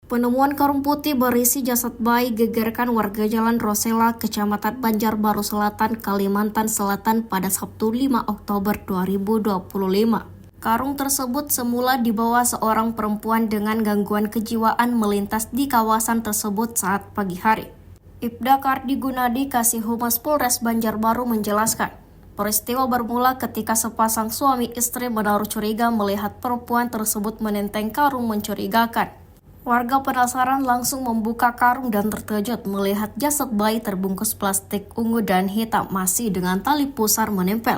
Penemuan karung putih berisi jasad bayi gegerkan warga Jalan Rosela, Kecamatan Banjarbaru Selatan, Kalimantan Selatan pada Sabtu 5 Oktober 2025. Karung tersebut semula dibawa seorang perempuan dengan gangguan kejiwaan melintas di kawasan tersebut saat pagi hari. Ibda Kardi Gunadi, Kasih Humas Polres Banjarbaru menjelaskan, peristiwa bermula ketika sepasang suami istri menaruh curiga melihat perempuan tersebut menenteng karung mencurigakan. Warga penasaran langsung membuka karung dan terkejut melihat jasad bayi terbungkus plastik ungu dan hitam masih dengan tali pusar menempel.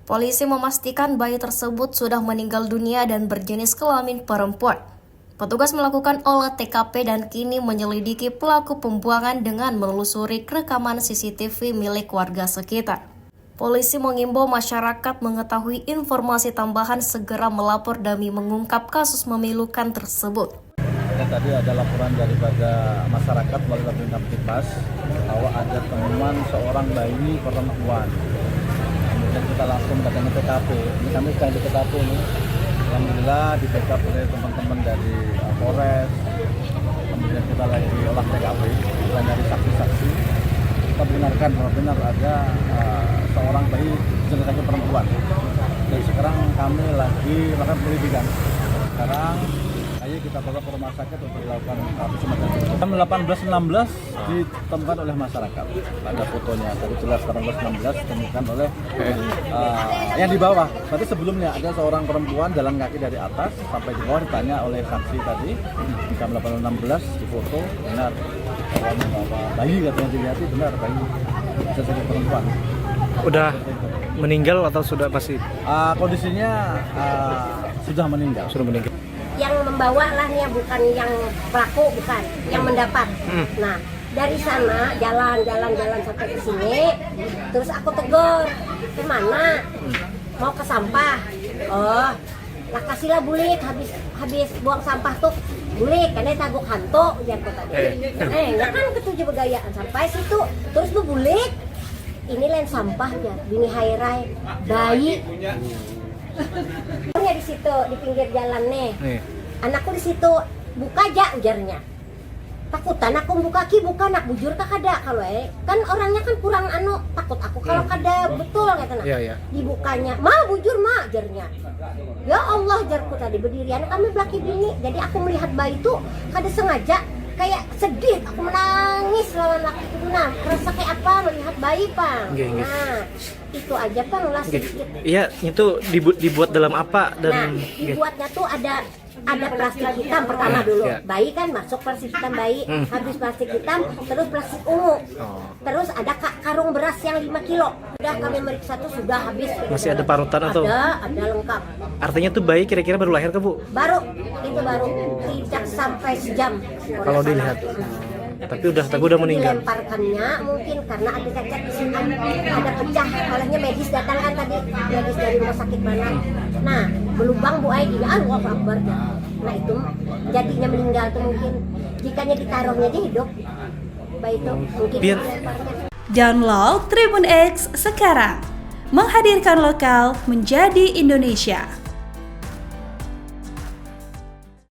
Polisi memastikan bayi tersebut sudah meninggal dunia dan berjenis kelamin perempuan. Petugas melakukan olah TKP dan kini menyelidiki pelaku pembuangan dengan menelusuri rekaman CCTV milik warga sekitar. Polisi mengimbau masyarakat mengetahui informasi tambahan segera melapor demi mengungkap kasus memilukan tersebut. Dan tadi ada laporan daripada masyarakat melalui Laporan Kamtibmas bahwa ada temuan seorang bayi perempuan. Kemudian kita langsung datang ke TKP. Ini kami sedang di TKP ini. Alhamdulillah di backup oleh teman-teman dari Polres. Kemudian kita lagi olah TKP, kita dari saksi-saksi. Kita benarkan bahwa benar ada seorang bayi jenazah perempuan. Dan sekarang kami lagi melakukan penyelidikan. Sekarang ayo kita bawa ke rumah sakit untuk dilakukan semacam itu. Jam 18.16 ditemukan oleh masyarakat. Ada fotonya. Tadi jelas 18.16 ditemukan oleh yang di bawah. Tadi sebelumnya ada seorang perempuan jalan kaki dari atas sampai di bawah, ditanya oleh saksi tadi. Jam 18.16 di foto benar bahwa bayi katanya dilihat, benar bayi bisa jadi perempuan. Udah meninggal atau sudah masih? Kondisinya sudah meninggal. Sudah meninggal. Yang membawa lahnya bukan yang pelaku, bukan yang mendapat. Nah, dari sana jalan sampai ke sini, terus aku tegur, kemana? Mau ke sampah. Oh, lah kasihlah bulik, habis buang sampah tuh bulik, karena taguk hantu, jangan tadi. Nggak kan ketujuh begayaan sampai situ, terus lu bulik. Ini lain sampahnya, bini hairai, bayi. Di situ di pinggir jalan nih. Anakku di situ buka aja ujarnya. Takutan aku buka buka nak bujur kak ada kalau kan orangnya kan kurang takut aku kalau kada betul kata nak. Dibukanya, "Ma bujur ma," jarnya. Ya Allah jarku tadi berdiri anak kami belaki bini. Jadi aku melihat bayi itu kada sengaja kayak sedih, aku menangis lawan laki itu. Nah, rasa kayak apa melihat bayi, Pang? Nah, itu aja, Pang, lah sedikit. Iya, itu dibuat dalam apa? Dan dibuatnya tuh ada plastik hitam pertama dulu. Bayi kan masuk plastik hitam bayi, habis plastik hitam, terus plastik ungu. Terus ada karung beras yang 5 kilo. Udah kami meriksa tuh sudah habis. Masih ada parutan atau? Ada lengkap. Artinya tuh bayi kira-kira baru lahir ke Bu? Baru, itu baru. Tidak sampai sejam. Kalau dilihat. Tapi udah meninggal. Dilemparkannya mungkin karena ada cacat di sini, ada pecah, olehnya medis datang kan tadi, medis dari rumah sakit mana. Nah, berlubang Bu Aidi, Allahu Akbar. Nah itu jadinya meninggal tuh mungkin jikanya ditaruhnya di hidup, baik itu mungkin dilemparkan. Download Tribun X sekarang, menghadirkan lokal menjadi Indonesia.